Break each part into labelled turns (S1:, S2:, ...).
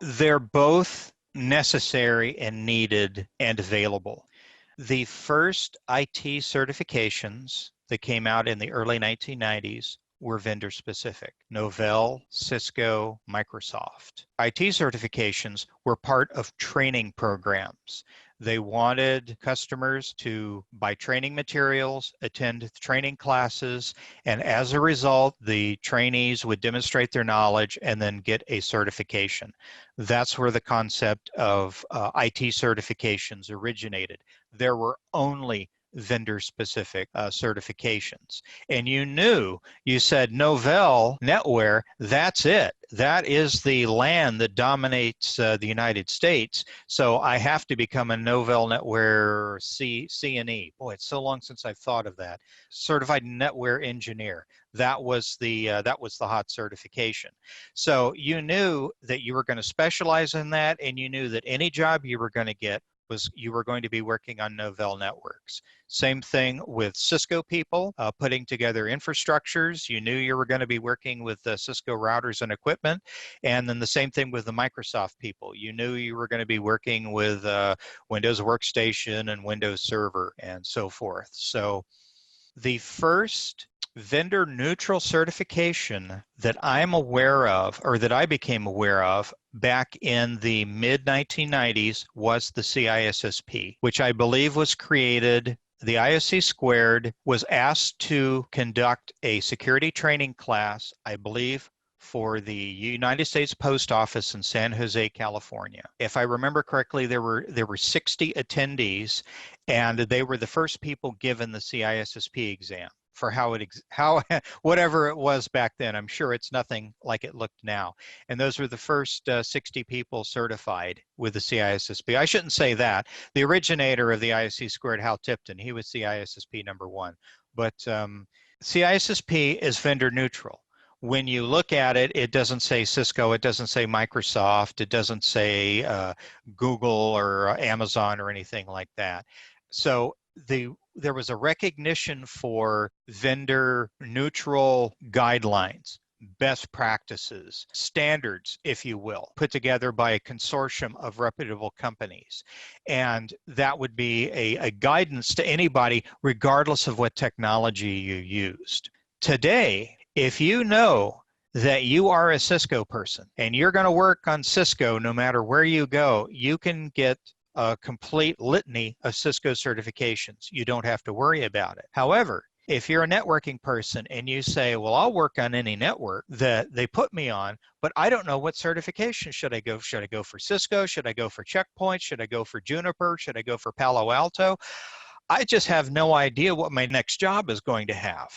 S1: They're both necessary and needed and available. The first IT certifications that came out in the early 1990s were vendor specific. Novell, Cisco, Microsoft. IT certifications were part of training programs. They wanted customers to buy training materials, attend training classes, and as a result, the trainees would demonstrate their knowledge and then get a certification. That's where the concept of IT certifications originated. There were only vendor-specific certifications. And you said Novell NetWare, that's it. That is the land that dominates the United States. So I have to become a Novell NetWare CNE. Boy, it's so long since I've thought of that. Certified Netware Engineer. That was the hot certification. So you knew that you were going to specialize in that, and you knew that any job you were going to get was you were going to be working on Novell networks. Same thing with Cisco people, putting together infrastructures. You knew you were going to be working with Cisco routers and equipment. And then the same thing with the Microsoft people. You knew you were going to be working with Windows Workstation and Windows Server and so forth. So the first vendor neutral certification that I'm aware of, or that I became aware of back in the mid 1990s, was the CISSP, which I believe was created. The ISC Squared was asked to conduct a security training class, I believe, for the United States Post Office in San Jose, California. If I remember correctly, there were 60 attendees, and they were the first people given the CISSP exam for how whatever it was back then. I'm sure it's nothing like it looked now. And those were the first 60 people certified with the CISSP. I shouldn't say that. The originator of the ISC Squared, Hal Tipton, he was CISSP #1. But CISSP is vendor neutral. When you look at it, it doesn't say Cisco, it doesn't say Microsoft, it doesn't say Google or Amazon or anything like that. So there was a recognition for vendor neutral guidelines, best practices, standards, if you will, put together by a consortium of reputable companies. And that would be a guidance to anybody, regardless of what technology you used. Today, if you know that you are a Cisco person and you're going to work on Cisco no matter where you go, you can get a complete litany of Cisco certifications. You don't have to worry about it. However, if you're a networking person and you say, well, I'll work on any network that they put me on, but I don't know what certification should I go. Should I go for Cisco? Should I go for Checkpoint? Should I go for Juniper? Should I go for Palo Alto? I just have no idea what my next job is going to have.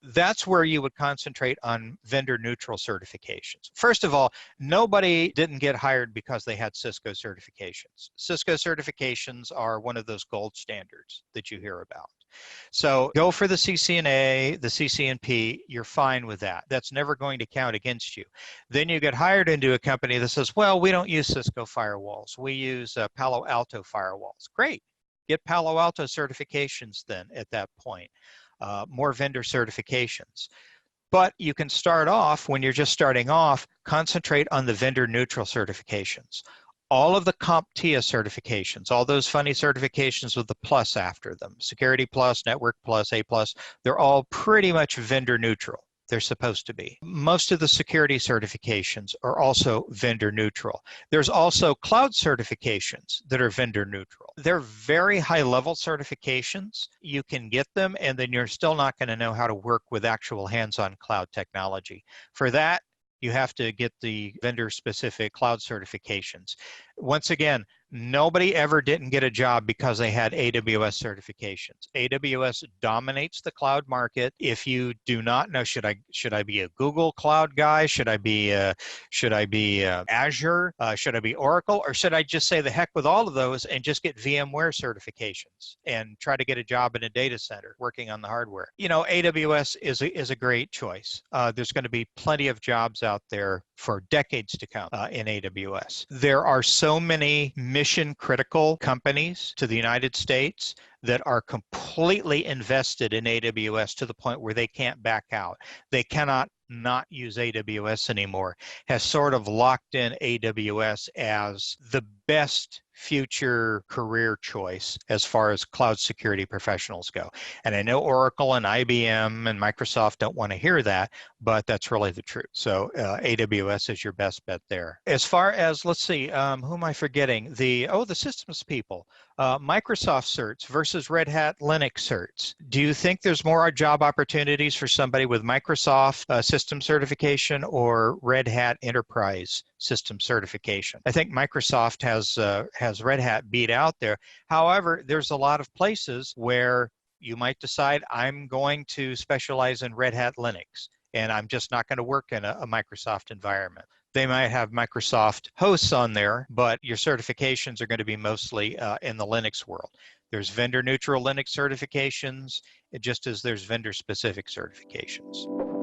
S1: That's where you would concentrate on vendor neutral certifications. First of all, nobody didn't get hired because they had Cisco certifications. Cisco certifications are one of those gold standards that you hear about. So go for the CCNA, the CCNP, you're fine with that. That's never going to count against you. Then you get hired into a company that says, well, we don't use Cisco firewalls. We use Palo Alto firewalls. Great. Get Palo Alto certifications then at that point. More vendor certifications. But you can start off, when you're just starting off, concentrate on the vendor neutral certifications. All of the CompTIA certifications, all those funny certifications with the plus after them, Security Plus, Network Plus, A Plus, they're all pretty much vendor neutral. They're supposed to be. Most of the security certifications are also vendor neutral. There's also cloud certifications that are vendor neutral. They're very high level certifications. You can get them and then you're still not going to know how to work with actual hands-on cloud technology. For that, you have to get the vendor specific cloud certifications. Once again, nobody ever didn't get a job because they had AWS certifications. AWS dominates the cloud market. If you do not know, should I be a Google Cloud guy? Should I be Azure? Should I be Oracle? Or should I just say the heck with all of those and just get VMware certifications and try to get a job in a data center working on the hardware? You know, AWS is a great choice. There's going to be plenty of jobs out there for decades to come in AWS. There are so many mission mission critical companies to the United States that are completely invested in AWS to the point where they can't back out. They cannot not use AWS anymore, has sort of locked in AWS as the best future career choice as far as cloud security professionals go. And I know Oracle and IBM and Microsoft don't want to hear that, but that's really the truth. So AWS is your best bet there. As far as, let's see, who am I forgetting? The systems people. Microsoft certs versus Red Hat Linux certs. Do you think there's more job opportunities for somebody with Microsoft system certification or Red Hat Enterprise system certification? I think Microsoft has Red Hat beat out there. However, there's a lot of places where you might decide I'm going to specialize in Red Hat Linux, and I'm just not going to work in a Microsoft environment. They might have Microsoft hosts on there, but your certifications are going to be mostly in the Linux world. There's vendor neutral Linux certifications, just as there's vendor specific certifications.